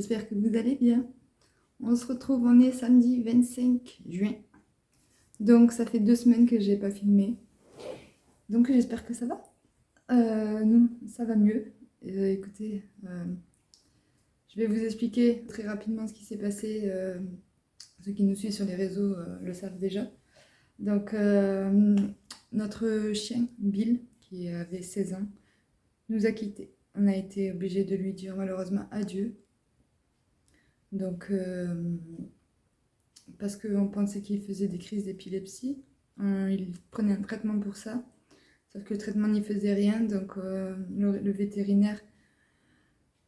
j'espère que vous allez bien. On se retrouve, on est samedi 25 juin. Donc ça fait 2 semaines que j'ai pas filmé. Donc j'espère que ça va. Nous, ça va mieux. Écoutez, je vais vous expliquer très rapidement ce qui s'est passé. Ceux qui nous suivent sur les réseaux le savent déjà. Donc notre chien, Bill, qui avait 16 ans, nous a quittés. On a été obligé de lui dire malheureusement adieu. Donc, parce qu'on pensait qu'il faisait des crises d'épilepsie, il prenait un traitement pour ça, sauf que le traitement n'y faisait rien. Donc, le vétérinaire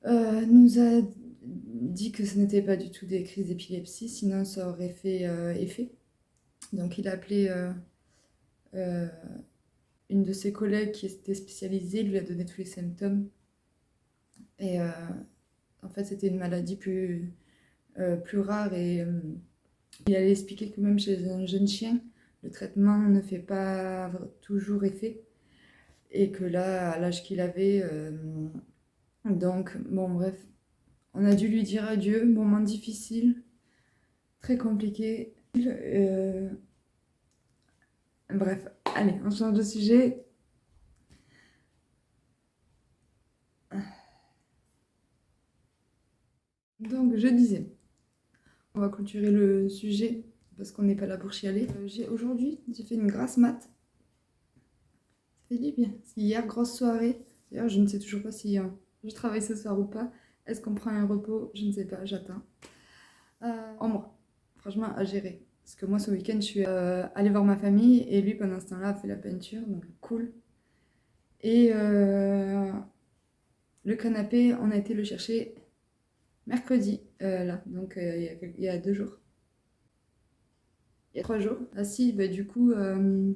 nous a dit que ce n'était pas du tout des crises d'épilepsie, sinon ça aurait fait effet. Donc, il a appelé une de ses collègues qui était spécialisée, lui a donné tous les symptômes. Et en fait, c'était une maladie plus rare et il allait expliquer que même chez un jeune chien, le traitement ne fait pas toujours effet et que là, à l'âge qu'il avait, donc bon bref, on a dû lui dire adieu, moment difficile, très compliqué. Bref, allez, on change de sujet. Donc je disais, on va clôturer le sujet parce qu'on n'est pas là pour chialer. Aujourd'hui, j'ai fait une grasse mat. Ça fait du bien. Hier, grosse soirée. D'ailleurs, je ne sais toujours pas si je travaille ce soir ou pas. Est-ce qu'on prend un repos? Je ne sais pas, j'attends. Ombre, franchement, à gérer. Parce que moi, ce week-end, je suis allée voir ma famille et lui, pendant ce temps-là, a fait la peinture. Donc, cool. Et le canapé, on a été le chercher mercredi, là. Donc, il y a 2 jours. Il y a 3 jours. Ah si, bah, du coup, il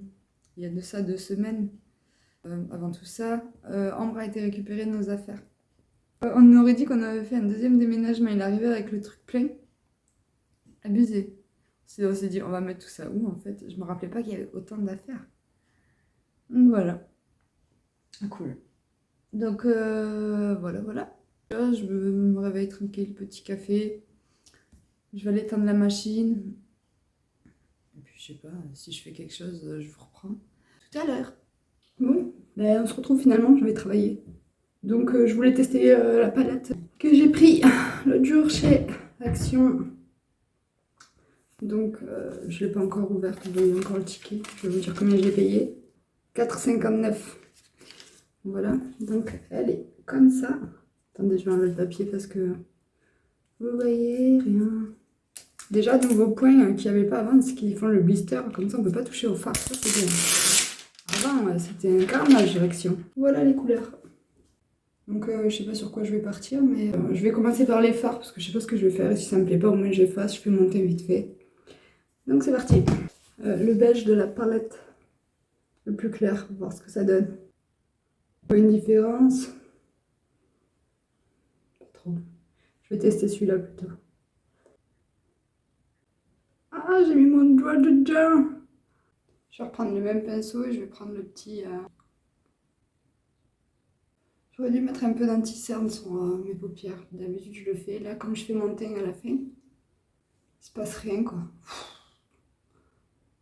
y a de ça 2 semaines. Avant tout ça, Ambre a été récupérer nos affaires. On aurait dit qu'on avait fait un deuxième déménagement. Il arrivait avec le truc plein. Abusé. On s'est dit, on va mettre tout ça où en fait? Je me rappelais pas qu'il y avait autant d'affaires. Donc voilà. Cool. Donc voilà. Là, je me réveille tranquille, petit café. Je vais aller éteindre la machine. Et puis je sais pas, si je fais quelque chose, je vous reprends tout à l'heure. Bon, ben, on se retrouve finalement, je vais travailler. Donc je voulais tester la palette que j'ai pris l'autre jour chez Action. Donc je ne l'ai pas encore ouverte, vous voyez encore le ticket. Je vais vous dire combien j'ai payé. 4,59 €. Voilà, donc elle est comme ça. Attendez, je vais enlever le papier parce que vous voyez rien. Déjà, nouveau point qu'il n'y avait pas avant, c'est qu'ils font le blister. Comme ça, on ne peut pas toucher au fard. Ça, c'est bien. Avant, c'était un carnage Action. Voilà les couleurs. Donc je sais pas sur quoi je vais partir, mais je vais commencer par les fards parce que je sais pas ce que je vais faire et si ça me plaît pas, au moins j'efface, je fais monter vite fait. Donc c'est parti. Le beige de la palette, le plus clair, voir ce que ça donne. Une différence. Pas trop. Je vais tester celui-là plutôt. Ah, j'ai mis mon doigt dedans. Je vais reprendre le même pinceau et je vais prendre le petit... J'aurais dû mettre un peu d'anti-cerne sur mes paupières. D'habitude je le fais. Là, comme je fais mon teint à la fin, il se passe rien quoi.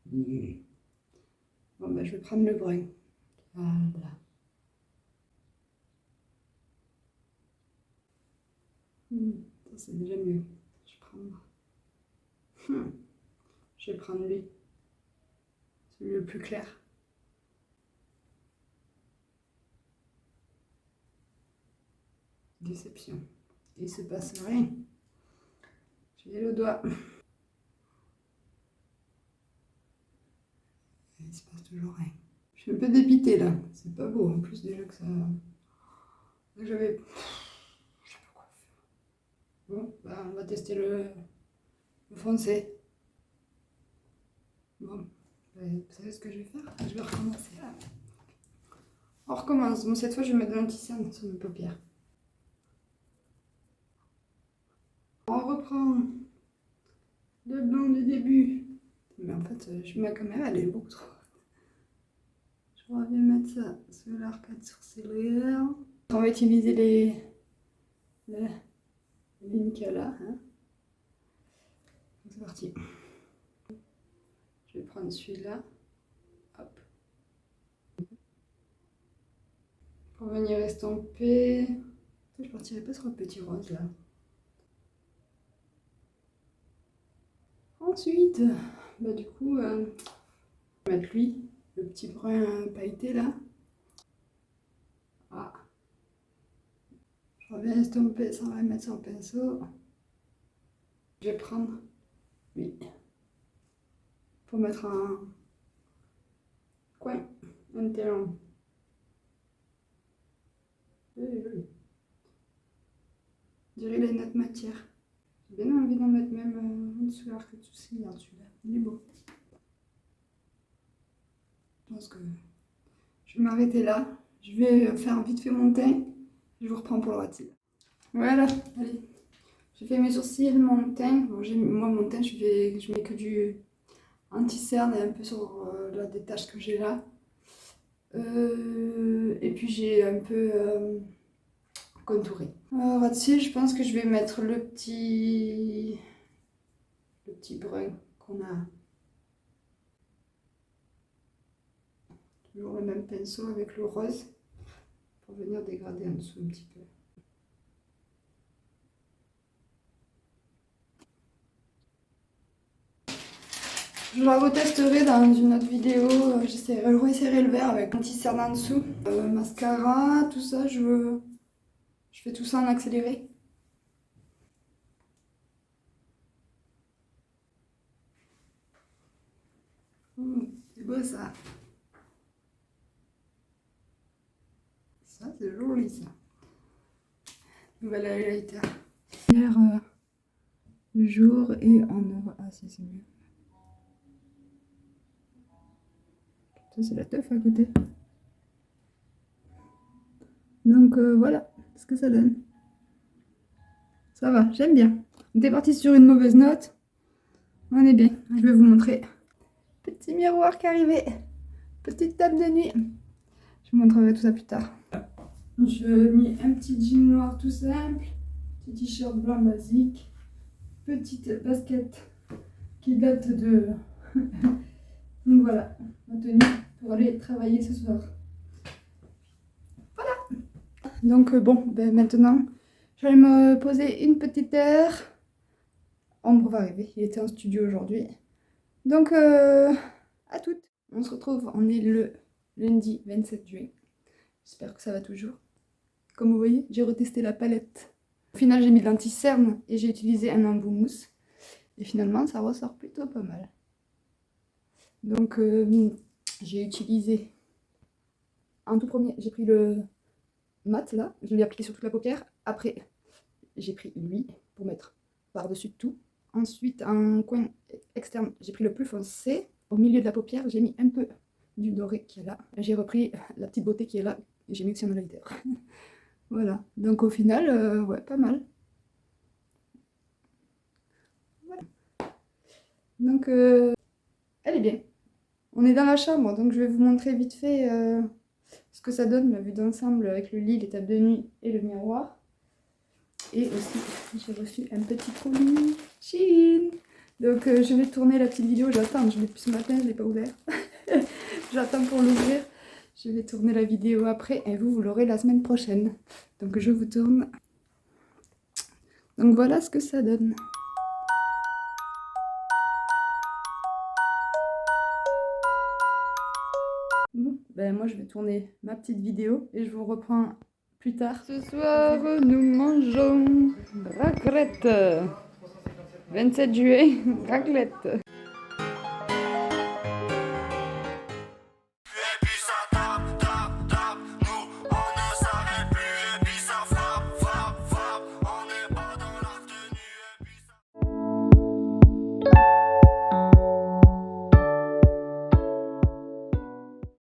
Bon ben je vais prendre le brun. Voilà. Ça c'est déjà mieux. Je vais prendre lui. Celui le plus clair. Déception. Il se passe rien. J'ai le doigt. Il se passe toujours rien. Je suis un peu dépitée là. C'est pas beau en plus déjà que ça. J'avais. Je sais pas quoi faire. Bon, bah, on va tester le foncé. Bon, vous savez ce que je vais faire? Je vais recommencer. On recommence. Bon, cette fois, je vais mettre de l'anti-cerne sur mes paupières. On reprend le blanc du début. Mais en fait, ma caméra, elle est beaucoup trop. Je vais mettre ça sur l'arcade sourcilière. On va utiliser les ligne qu'il y a là. Hein. C'est parti. Je vais prendre celui-là. Hop. Pour venir estomper. Je partirai pas sur un petit rose là. Ensuite, bah du coup, je vais mettre lui, le petit brun pailleté là. Ah. Je reviens estomper sans le mettre sur le pinceau. Je vais prendre lui pour mettre un coin interne. Joli, joli. Je dirais les notes matière. J'ai bien envie d'en mettre même en dessous alors que tout c'est bien celui-là. Il est beau. Je pense que je vais m'arrêter là. Je vais faire vite fait mon teint. Je vous reprends pour le rôti. Voilà, allez. J'ai fait mes sourcils, mon teint. Bon, moi, mon teint, je mets que du anti-cerne et un peu sur là, des taches que j'ai là. Et puis j'ai un peu contouré. Rôti, je pense que je vais mettre le petit brun qu'on a. Toujours le même pinceau avec le rose pour venir dégrader en dessous un petit peu. Je la retesterai dans une autre vidéo. Je réessayerai le vert avec l'anti-cerne en dessous. Mascara, tout ça, je fais tout ça en accéléré. C'est beau ça. Ça, c'est joli ça. Nouvel highlighter. Hier, le jour et en heure. Ah, si, c'est mieux. Ça, c'est la teuf à côté. Donc voilà ce que ça donne. Ça va, j'aime bien. On était parti sur une mauvaise note. On est bien. Je vais vous montrer. Petit miroir qui est arrivé. Petite table de nuit. Je vous montrerai tout ça plus tard. Je mis un petit jean noir tout simple. Petit t-shirt blanc basique. Petite basket qui date de... Donc voilà, ma tenue pour aller travailler ce soir. Voilà. Donc bon, ben maintenant, je vais me poser une petite heure. Ombre va arriver, il était en studio aujourd'hui. Donc à toutes. On se retrouve, on est le lundi 27 juin. J'espère que ça va toujours. Comme vous voyez, j'ai retesté la palette. Au final, j'ai mis de l'anti-cerne et j'ai utilisé un embout mousse. Et finalement, ça ressort plutôt pas mal. Donc, j'ai utilisé... En tout premier, j'ai pris le mat, là. Je l'ai appliqué sur toute la paupière. Après, j'ai pris lui pour mettre par-dessus tout. Ensuite, en coin externe, j'ai pris le plus foncé. Au milieu de la paupière, j'ai mis un peu du doré qui est là. J'ai repris la petite beauté qui est là. Et j'ai mis aussi un highlighter. Voilà. Donc, au final, ouais, pas mal. Voilà. Donc, elle est bien. On est dans la chambre, donc je vais vous montrer vite fait ce que ça donne, la vue d'ensemble avec le lit, les tables de nuit et le miroir. Et aussi, j'ai reçu un petit colis Shein. Donc je vais tourner la petite vidéo, j'attends, je l'ai depuis ce matin, je ne l'ai pas ouvert. J'attends pour l'ouvrir. Je vais tourner la vidéo après et vous l'aurez la semaine prochaine. Donc je vous tourne. Donc voilà ce que ça donne. Bon, ben moi je vais tourner ma petite vidéo et je vous reprends plus tard. Ce soir, nous mangeons raclette. 27 juillet, raclette.